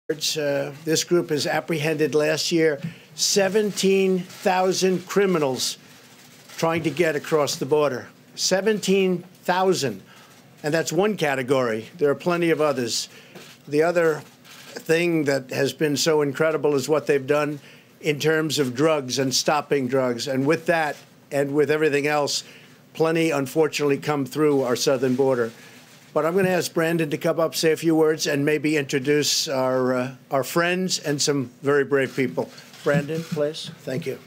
This group has apprehended last year 17,000 criminals trying to get across the border. 17,000. And that's one category. There are plenty of others. The other thing that has been so incredible is what they've done in terms of drugs and stopping drugs. And with that, and with everything else, plenty, unfortunately, come through our southern border. But I'm going to ask Brandon to come up, say a few words, and maybe introduce our friends and some very brave people. Brandon, please. Thank you.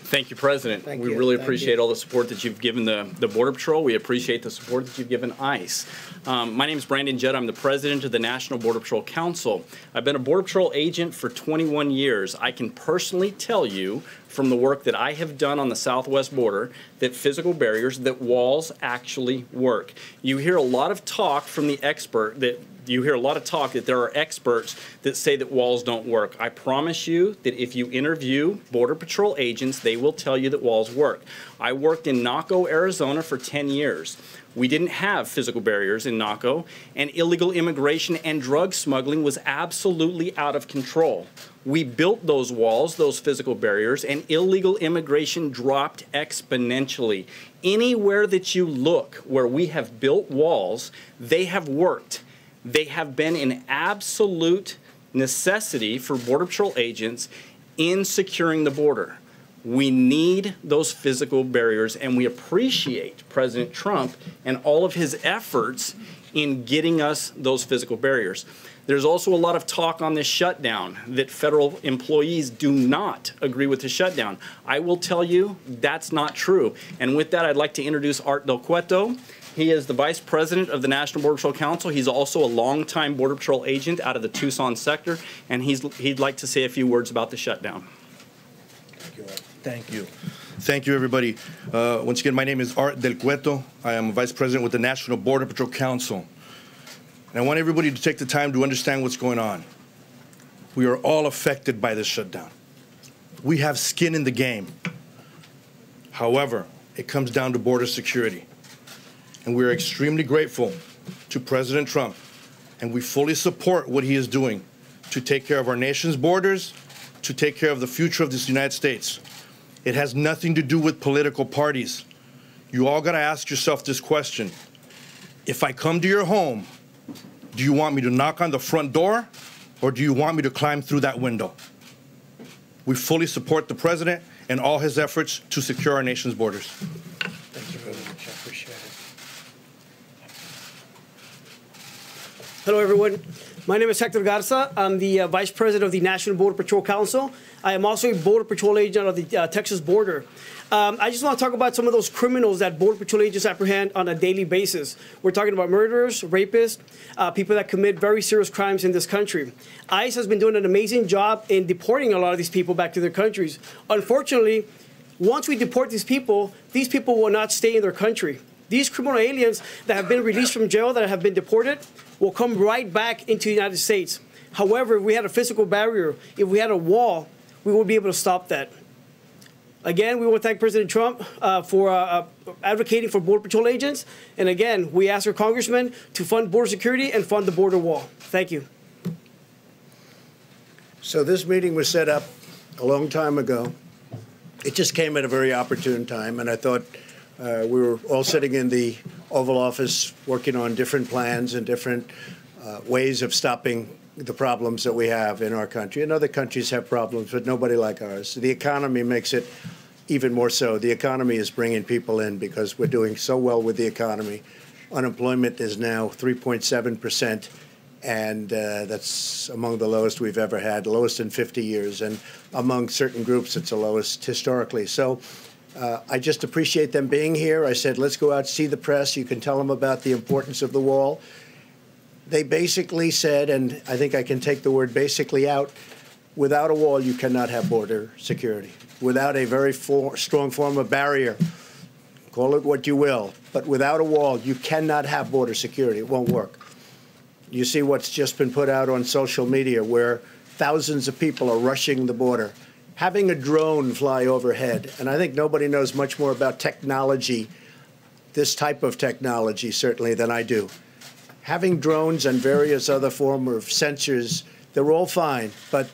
Thank you, President. We really appreciate all the support that you've given the Border Patrol. We appreciate the support that you've given ICE. My name is Brandon Jett. I'm the president of the National Border Patrol Council. I've been a Border Patrol agent for 21 years. I can personally tell you from the work that I have done on the southwest border that physical barriers, that walls actually work. You hear a lot of talk from the expert that there are experts that say that walls don't work. I promise you that if you interview Border Patrol agents, they will tell you that walls work. I worked in Naco, Arizona for 10 years. We didn't have physical barriers in Naco, and illegal immigration and drug smuggling was absolutely out of control. We built those walls, those physical barriers, and illegal immigration dropped exponentially. Anywhere that you look where we have built walls, they have worked. They have been an absolute necessity for Border Patrol agents in securing the border. We need those physical barriers, and we appreciate President Trump and all of his efforts in getting us those physical barriers. There's also a lot of talk on this shutdown that federal employees do not agree with the shutdown. I will tell you that's not true. And with that, I'd like to introduce Art Del Cueto. He is the Vice President of the National Border Patrol Council. He's also a longtime Border Patrol agent out of the Tucson sector, and he'd like to say a few words about the shutdown. Thank you, Art. Thank you. Thank you, everybody. Once again, my name is Art Del Cueto. I am a Vice President with the National Border Patrol Council. And I want everybody to take the time to understand what's going on. We are all affected by this shutdown. We have skin in the game. However, it comes down to border security. And we are extremely grateful to President Trump, and we fully support what he is doing to take care of our nation's borders, to take care of the future of this United States. It has nothing to do with political parties. You all got to ask yourself this question. If I come to your home, do you want me to knock on the front door, or do you want me to climb through that window? We fully support the president and all his efforts to secure our nation's borders. Thank you very much. I appreciate it. Hello, everyone. My name is Hector Garza. I'm the Vice President of the National Border Patrol Council. I am also a Border Patrol agent of the Texas border. I just want to talk about some of those criminals that Border Patrol agents apprehend on a daily basis. We're talking about murderers, rapists, people that commit very serious crimes in this country. ICE has been doing an amazing job in deporting a lot of these people back to their countries. Unfortunately, once we deport these people will not stay in their country. These criminal aliens that have been released from jail, that have been deported, will come right back into the United States. However, if we had a physical barrier, if we had a wall, we would be able to stop that. Again, we want to thank President Trump for advocating for Border Patrol agents. And again, we ask our congressmen to fund border security and fund the border wall. Thank you. So this meeting was set up a long time ago. It just came at a very opportune time, and I thought we were all sitting in the Oval Office working on different plans and different ways of stopping the problems that we have in our country. And other countries have problems, but nobody like ours. The economy makes it even more so. The economy is bringing people in because we're doing so well with the economy. Unemployment is now 3.7%, and that's among the lowest we've ever had, lowest in 50 years. And among certain groups, it's the lowest historically. So I just appreciate them being here. I said, let's go out, see the press. You can tell them about the importance of the wall. They basically said, and I think I can take the word basically out, without a wall, you cannot have border security. Without a very strong form of barrier, call it what you will, but without a wall, you cannot have border security. It won't work. You see what's just been put out on social media where thousands of people are rushing the border. Having a drone fly overhead, and I think nobody knows much more about technology, this type of technology certainly, than I do. having drones and various other form of sensors, they're all fine, but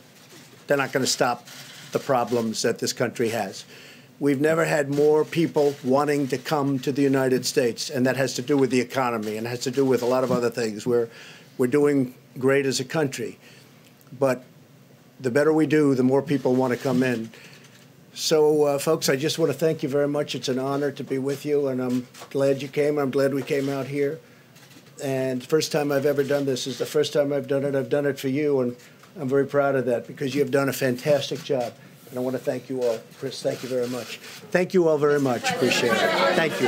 they're not going to stop the problems that this country has. We've never had more people wanting to come to the United States, and that has to do with the economy and has to do with a lot of other things. We're doing great as a country, but the better we do, the more people want to come in. So, folks, I just want to thank you very much. It's an honor to be with you, and I'm glad you came. I'm glad we came out here. And the first time I've ever done this is the first time I've done it. I've done it for you, and I'm very proud of that because you have done a fantastic job. And I want to thank you all. Chris, thank you very much. Thank you all very much. Appreciate it. Thank you.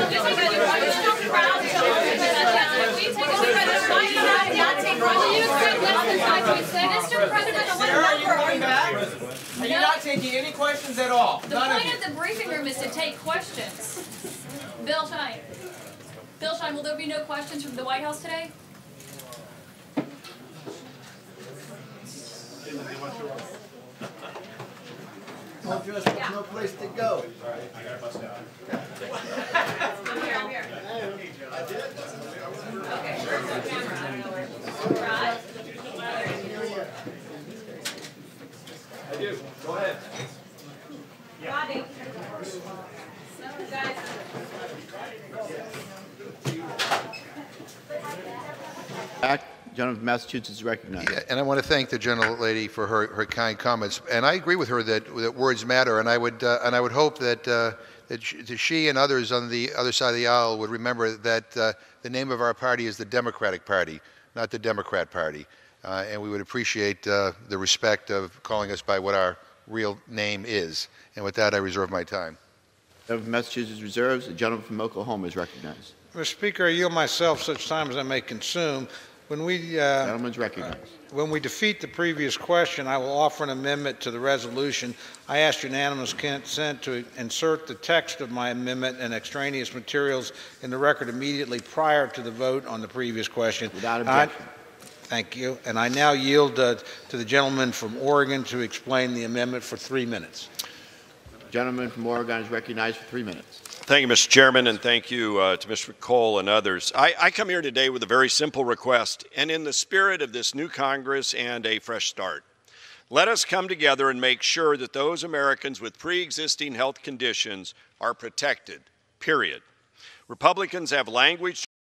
Are you not taking any questions at all? The point of the briefing room is to take questions. Bill Shine. Bill Shine, will there be no questions from the White House today? There's no place to go. I'm here. I did. Okay. Rod? I do. Go ahead. Rodney. Guys. Gentleman from Massachusetts is recognized. Yeah, and I want to thank the gentlelady for her kind comments. And I agree with her that words matter. And I would hope that she and others on the other side of the aisle would remember that the name of our party is the Democratic Party, not the Democrat Party. And we would appreciate the respect of calling us by what our real name is. And with that, I reserve my time. The gentleman from Massachusetts reserves. The gentleman from Oklahoma is recognized. Mr. Speaker, I yield myself such time as I may consume. When we Gentleman's recognized. When we defeat the previous question, I will offer an amendment to the resolution. I ask unanimous consent to insert the text of my amendment and extraneous materials in the record immediately prior to the vote on the previous question. Without objection. Thank you. And I now yield to the gentleman from Oregon to explain the amendment for 3 minutes. The gentleman from Oregon is recognized for 3 minutes. Thank you, Mr. Chairman, and thank you to Mr. Cole and others. I come here today with a very simple request, and in the spirit of this new Congress and a fresh start. Let us come together and make sure that those Americans with pre-existing health conditions are protected, period. Republicans have language